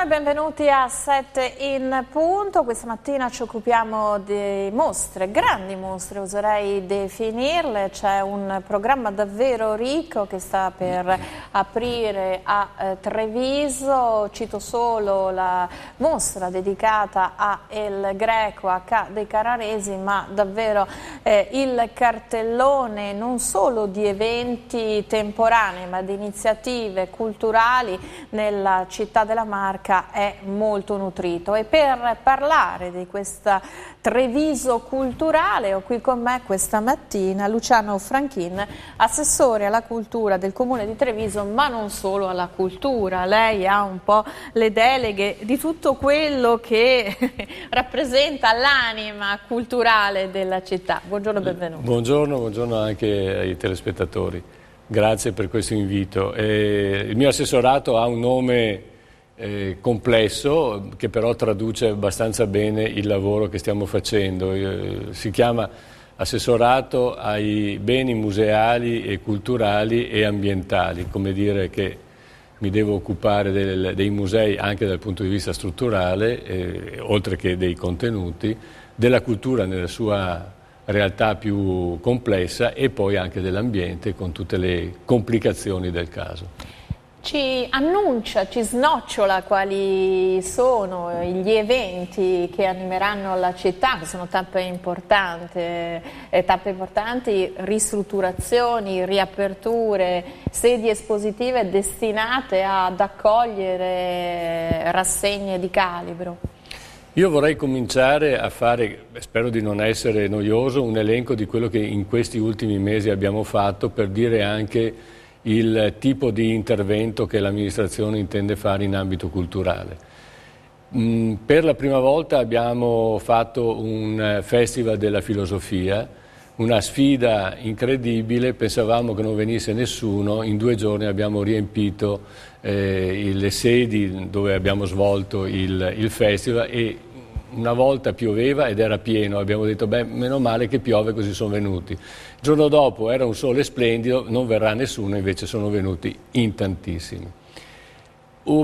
e benvenuti a 7 in punto. Questa mattina ci occupiamo di mostre, grandi mostre oserei definirle. C'è un programma davvero ricco che sta per aprire a Treviso. Cito solo la mostra dedicata a El Greco a Ca' dei Carraresi, ma davvero il cartellone non solo di eventi temporanei ma di iniziative culturali nella città della Marca è molto nutrito. E per parlare di questa Treviso culturale ho qui con me questa mattina Luciano Franchin, assessore alla cultura del Comune di Treviso, ma non solo alla cultura. Lei ha un po' le deleghe di tutto quello che rappresenta l'anima culturale della città. Buongiorno e benvenuto. Buongiorno anche ai telespettatori. Grazie per questo invito. Il mio assessorato ha un nome complesso che però traduce abbastanza bene il lavoro che stiamo facendo. Si chiama Assessorato ai beni museali e culturali e ambientali, come dire che mi devo occupare dei musei anche dal punto di vista strutturale, oltre che dei contenuti, della cultura nella sua realtà più complessa e poi anche dell'ambiente con tutte le complicazioni del caso. Ci annuncia, ci snocciola quali sono gli eventi che animeranno la città, che sono tappe importanti, ristrutturazioni, riaperture, sedi espositive destinate ad accogliere rassegne di calibro. Io vorrei cominciare a fare, spero di non essere noioso, un elenco di quello che in questi ultimi mesi abbiamo fatto per dire anche il tipo di intervento che l'amministrazione intende fare in ambito culturale. Per la prima volta abbiamo fatto un festival della filosofia, una sfida incredibile, pensavamo che non venisse nessuno, in 2 giorni abbiamo riempito le sedi dove abbiamo svolto il festival e una volta pioveva ed era pieno, abbiamo detto beh meno male che piove così sono venuti. Il giorno dopo era un sole splendido, non verrà nessuno, invece sono venuti in tantissimi.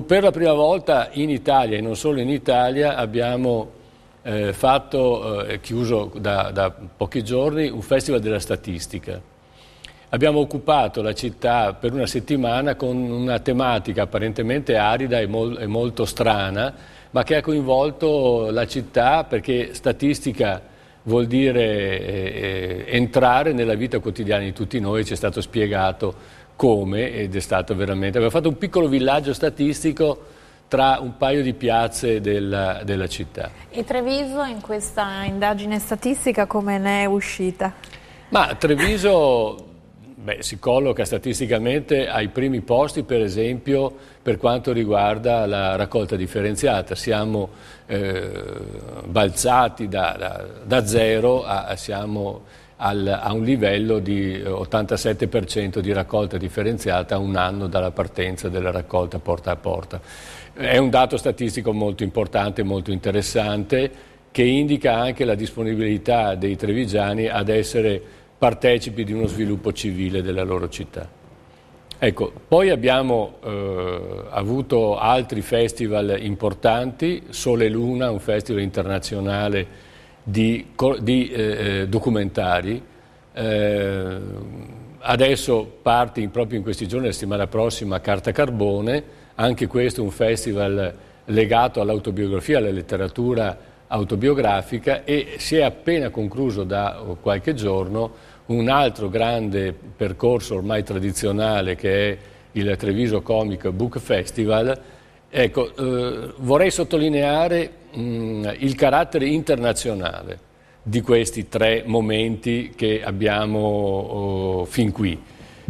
Per la prima volta in Italia e non solo in Italia abbiamo chiuso da pochi giorni, un festival della statistica. Abbiamo occupato la città per una settimana con una tematica apparentemente arida e molto strana, ma che ha coinvolto la città perché statistica vuol dire entrare nella vita quotidiana di tutti noi, ci è stato spiegato come ed è stato veramente... Abbiamo fatto un piccolo villaggio statistico tra un paio di piazze della città. E Treviso in questa indagine statistica come ne è uscita? Ma Treviso si colloca statisticamente ai primi posti, per esempio, per quanto riguarda la raccolta differenziata. Siamo balzati da zero siamo a un livello di 87% di raccolta differenziata a un anno dalla partenza della raccolta porta a porta. È un dato statistico molto importante, molto interessante, che indica anche la disponibilità dei trevigiani ad essere partecipi di uno sviluppo civile della loro città. Ecco, poi abbiamo avuto altri festival importanti, Sole e Luna, un festival internazionale di documentari. Adesso parte proprio in questi giorni, la settimana prossima, Carta Carbone, anche questo è un festival legato all'autobiografia, alla letteratura autobiografica, e si è appena concluso da qualche giorno un altro grande percorso ormai tradizionale che è il Treviso Comic Book Festival. Ecco, vorrei sottolineare il carattere internazionale di questi 3 momenti che abbiamo fin qui.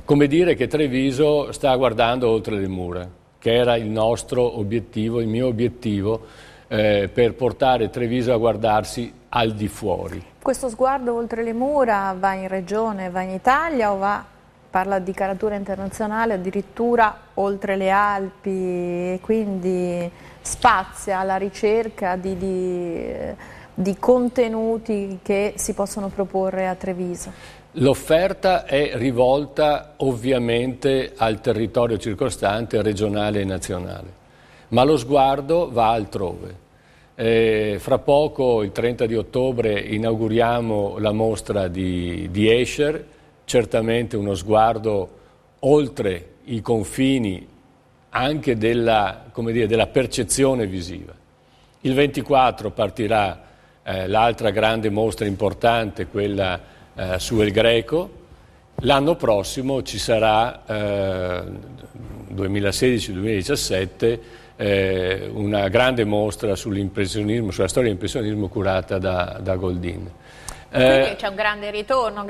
Come dire che Treviso sta guardando oltre le mura, che era il nostro obiettivo, il mio obiettivo, per portare Treviso a guardarsi al di fuori. Questo sguardo oltre le mura va in regione, va in Italia o parla di caratura internazionale, addirittura oltre le Alpi, e quindi spazia alla ricerca di contenuti che si possono proporre a Treviso? L'offerta è rivolta ovviamente al territorio circostante, regionale e nazionale, ma lo sguardo va altrove. Fra poco, il 30 di ottobre, inauguriamo la mostra di Escher, certamente uno sguardo oltre i confini anche della, come dire, della percezione visiva. Il 24 partirà l'altra grande mostra importante, quella su El Greco. L'anno prossimo ci sarà, 2016-2017, una grande mostra sull'impressionismo, sulla storia dell'impressionismo curata da Goldin. Quindi c'è un grande ritorno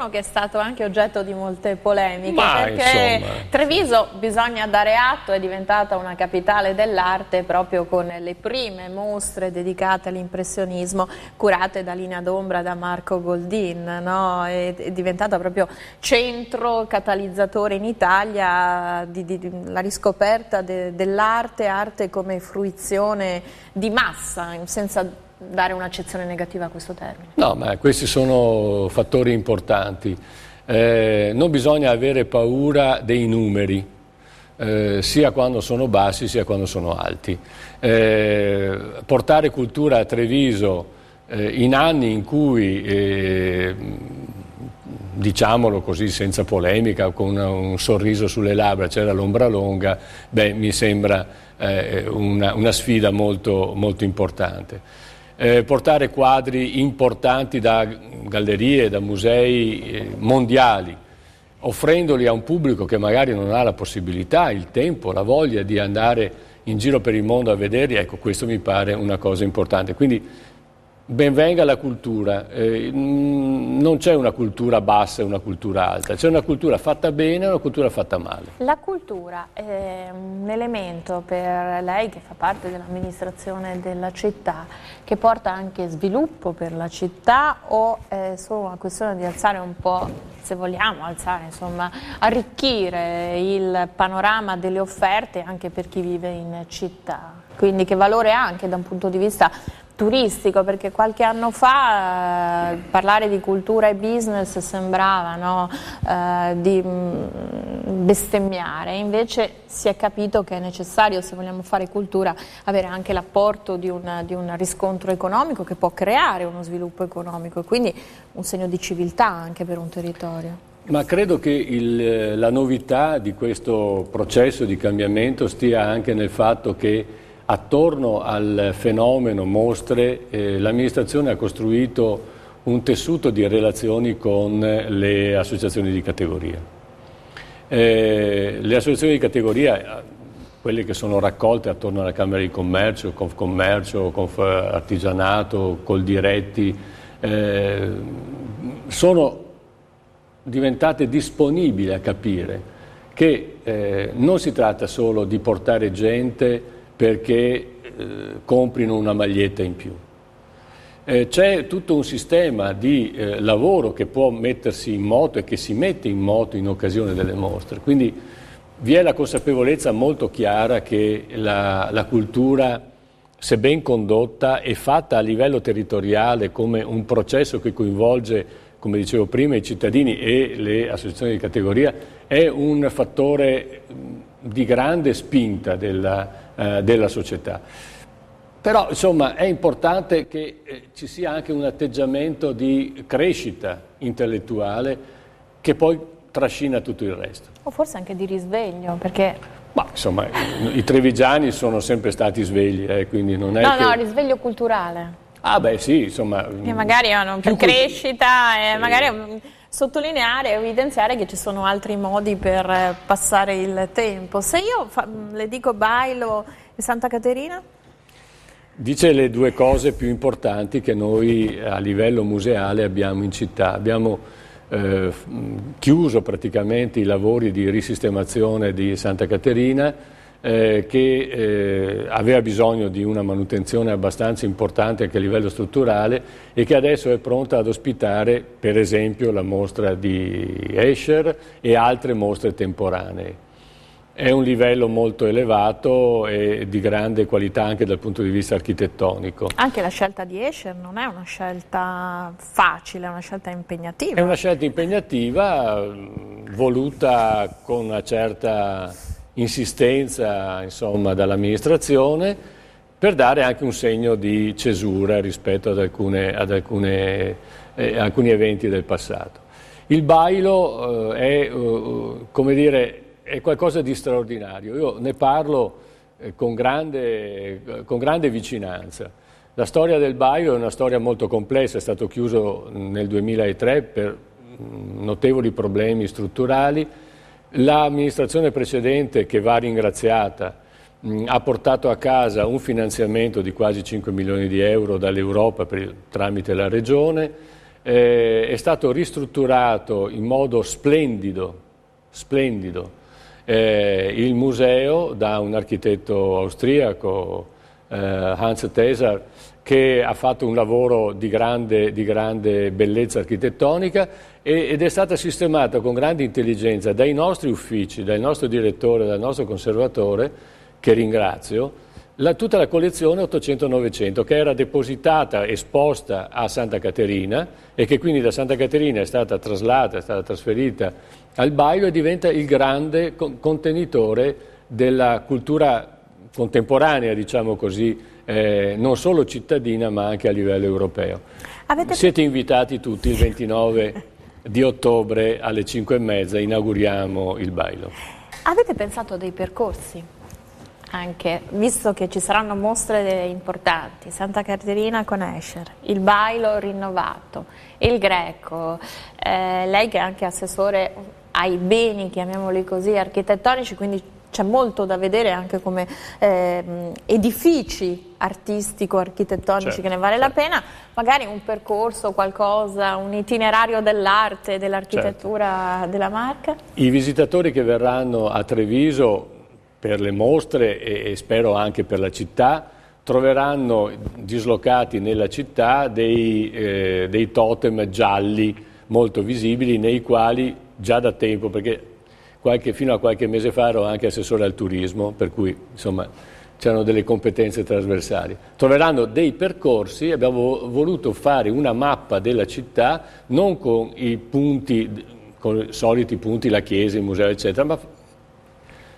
che è stato anche oggetto di molte polemiche, perché insomma, Treviso, bisogna dare atto, è diventata una capitale dell'arte proprio con le prime mostre dedicate all'impressionismo curate da Linea d'Ombra, da Marco Goldin, no? È diventata proprio centro catalizzatore in Italia la riscoperta dell'arte, arte come fruizione di massa, senza dare un'accezione negativa a questo termine. No, ma questi sono fattori importanti. Non bisogna avere paura dei numeri, sia quando sono bassi sia quando sono alti. Portare cultura a Treviso in anni in cui, diciamolo così senza polemica, con un sorriso sulle labbra, c'era l'ombra longa, mi sembra una sfida molto, molto importante. Portare quadri importanti da gallerie, da musei mondiali, offrendoli a un pubblico che magari non ha la possibilità, il tempo, la voglia di andare in giro per il mondo a vederli, ecco, questo mi pare una cosa importante. Quindi ben venga la cultura, non c'è una cultura bassa e una cultura alta, c'è una cultura fatta bene e una cultura fatta male. La cultura è un elemento per lei che fa parte dell'amministrazione della città, che porta anche sviluppo per la città, o è solo una questione di alzare un po', se vogliamo alzare, insomma, arricchire il panorama delle offerte anche per chi vive in città? Quindi che valore ha anche da un punto di vista turistico, perché qualche anno fa parlare di cultura e business sembrava, no, di bestemmiare, invece si è capito che è necessario, se vogliamo fare cultura, avere anche l'apporto di un riscontro economico che può creare uno sviluppo economico e quindi un segno di civiltà anche per un territorio. Ma credo che la novità di questo processo di cambiamento stia anche nel fatto che attorno al fenomeno mostre l'amministrazione ha costruito un tessuto di relazioni con le associazioni di categoria. Le associazioni di categoria, quelle che sono raccolte attorno alla Camera di Commercio, Confcommercio, Artigianato, Coldiretti, sono diventate disponibili a capire che non si tratta solo di portare gente perché comprino una maglietta in più. C'è tutto un sistema di lavoro che può mettersi in moto e che si mette in moto in occasione delle mostre. Quindi vi è la consapevolezza molto chiara che la cultura, se ben condotta e fatta a livello territoriale come un processo che coinvolge, come dicevo prima, i cittadini e le associazioni di categoria, è un fattore di grande spinta della società. Però insomma è importante che ci sia anche un atteggiamento di crescita intellettuale che poi trascina tutto il resto. O forse anche di risveglio, perché... Ma insomma i trevigiani sono sempre stati svegli, quindi non è No, risveglio culturale. Ah beh sì, insomma... Che magari hanno più crescita e sì. Magari sottolineare e evidenziare che ci sono altri modi per passare il tempo. Se io le dico Bailo e Santa Caterina? Dice le due cose più importanti che noi a livello museale abbiamo in città. Abbiamo chiuso praticamente i lavori di risistemazione di Santa Caterina, che aveva bisogno di una manutenzione abbastanza importante anche a livello strutturale e che adesso è pronta ad ospitare per esempio la mostra di Escher e altre mostre temporanee. È un livello molto elevato e di grande qualità anche dal punto di vista architettonico. Anche la scelta di Escher non è una scelta facile, è una scelta impegnativa. È una scelta impegnativa, voluta con una certa insistenza, insomma, dall'amministrazione, per dare anche un segno di cesura rispetto ad alcuni eventi del passato. Il Bailo come dire, è qualcosa di straordinario. Io ne parlo con grande vicinanza. La storia del Bailo è una storia molto complessa, è stato chiuso nel 2003 per notevoli problemi strutturali. L'amministrazione precedente, che va ringraziata, ha portato a casa un finanziamento di quasi 5 milioni di euro dall'Europa tramite la Regione, è stato ristrutturato in modo splendido il museo da un architetto austriaco, Hans Tesar, che ha fatto un lavoro di grande bellezza architettonica ed è stata sistemata con grande intelligenza dai nostri uffici, dal nostro direttore, dal nostro conservatore, che ringrazio, tutta la collezione 800-900 che era depositata, esposta a Santa Caterina e che quindi da Santa Caterina è stata traslata, è stata trasferita al Bailo e diventa il grande contenitore della cultura contemporanea, diciamo così, non solo cittadina ma anche a livello europeo. Siete invitati tutti il 29 di ottobre alle 5:30, inauguriamo il Bailo. Avete pensato a dei percorsi? Anche, visto che ci saranno mostre importanti, Santa Caterina con Escher, il Bailo rinnovato, il Greco, lei che è anche assessore ai beni, chiamiamoli così, architettonici, quindi c'è molto da vedere anche come edifici artistico-architettonici, certo, che ne vale la pena, magari un percorso, qualcosa, un itinerario dell'arte, dell'architettura, certo, della Marca? I visitatori che verranno a Treviso per le mostre e spero anche per la città troveranno dislocati nella città dei totem gialli molto visibili, nei quali già da tempo, perché fino a qualche mese fa ero anche assessore al turismo, per cui insomma c'erano delle competenze trasversali. Troveranno dei percorsi, abbiamo voluto fare una mappa della città, non con i soliti punti, la chiesa, il museo, eccetera, ma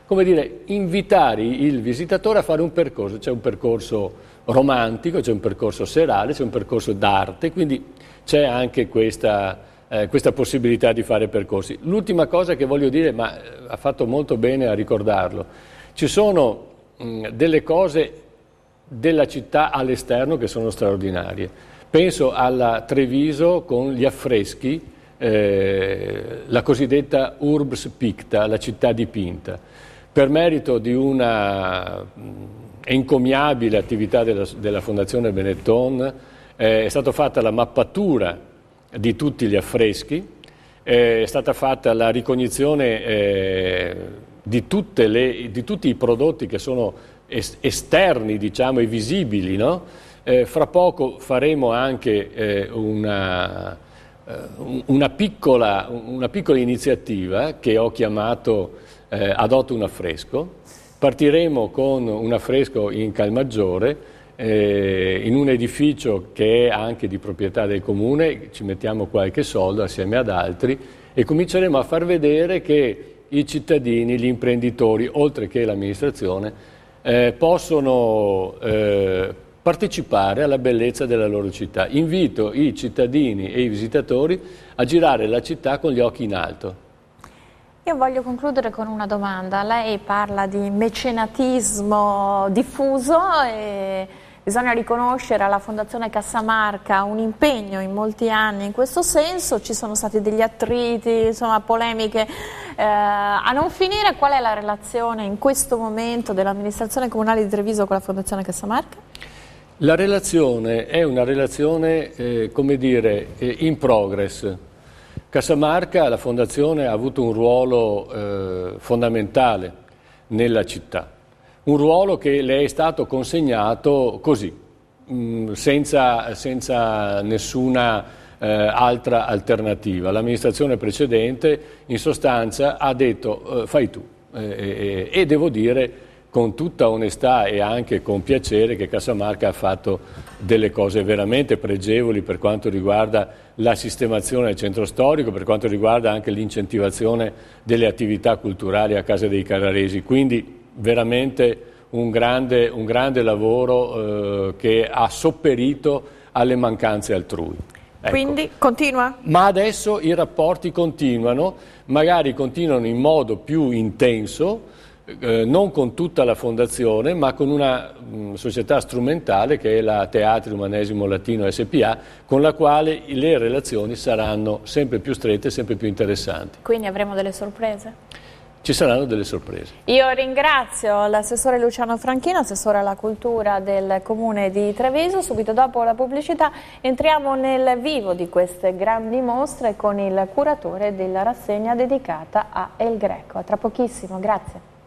come dire, invitare il visitatore a fare un percorso. C'è un percorso romantico, c'è un percorso serale, c'è un percorso d'arte, quindi c'è anche questa possibilità di fare percorsi. L'ultima cosa che voglio dire, ma ha fatto molto bene a ricordarlo, ci sono delle cose della città all'esterno che sono straordinarie. Penso alla Treviso con gli affreschi, la cosiddetta Urbs Picta, la città dipinta. Per merito di una encomiabile attività della Fondazione Benetton è stata fatta la mappatura di tutti gli affreschi, è stata fatta la ricognizione di tutti i prodotti che sono esterni, diciamo, e visibili, no? Fra poco faremo anche una piccola iniziativa che ho chiamato Adotto un affresco. Partiremo con un affresco in Calmaggiore, in un edificio che è anche di proprietà del comune, ci mettiamo qualche soldo assieme ad altri e cominceremo a far vedere che i cittadini, gli imprenditori, oltre che l'amministrazione, possono partecipare alla bellezza della loro città. Invito i cittadini e i visitatori a girare la città con gli occhi in alto. Io voglio concludere con una domanda. Lei parla di mecenatismo diffuso e bisogna riconoscere alla Fondazione Cassamarca un impegno in molti anni in questo senso. Ci sono stati degli attriti, insomma, polemiche a non finire. Qual è la relazione in questo momento dell'amministrazione comunale di Treviso con la Fondazione Cassamarca? La relazione è una relazione, come dire, in progress. Cassamarca, la Fondazione, ha avuto un ruolo fondamentale nella città, un ruolo che le è stato consegnato così, senza nessuna altra alternativa. L'amministrazione precedente in sostanza ha detto fai tu e devo dire con tutta onestà e anche con piacere che Casamarca ha fatto delle cose veramente pregevoli per quanto riguarda la sistemazione del centro storico, per quanto riguarda anche l'incentivazione delle attività culturali a Casa dei Carraresi, quindi veramente un grande lavoro che ha sopperito alle mancanze altrui. Ecco. Quindi continua? Ma adesso i rapporti continuano, magari continuano in modo più intenso, non con tutta la fondazione, ma con una società strumentale che è la Teatri Umanesimo Latino SPA, con la quale le relazioni saranno sempre più strette, sempre più interessanti. Quindi avremo delle sorprese? Ci saranno delle sorprese. Io ringrazio l'assessore Luciano Franchino, assessore alla cultura del Comune di Treviso. Subito dopo la pubblicità entriamo nel vivo di queste grandi mostre con il curatore della rassegna dedicata a El Greco. A tra pochissimo, grazie.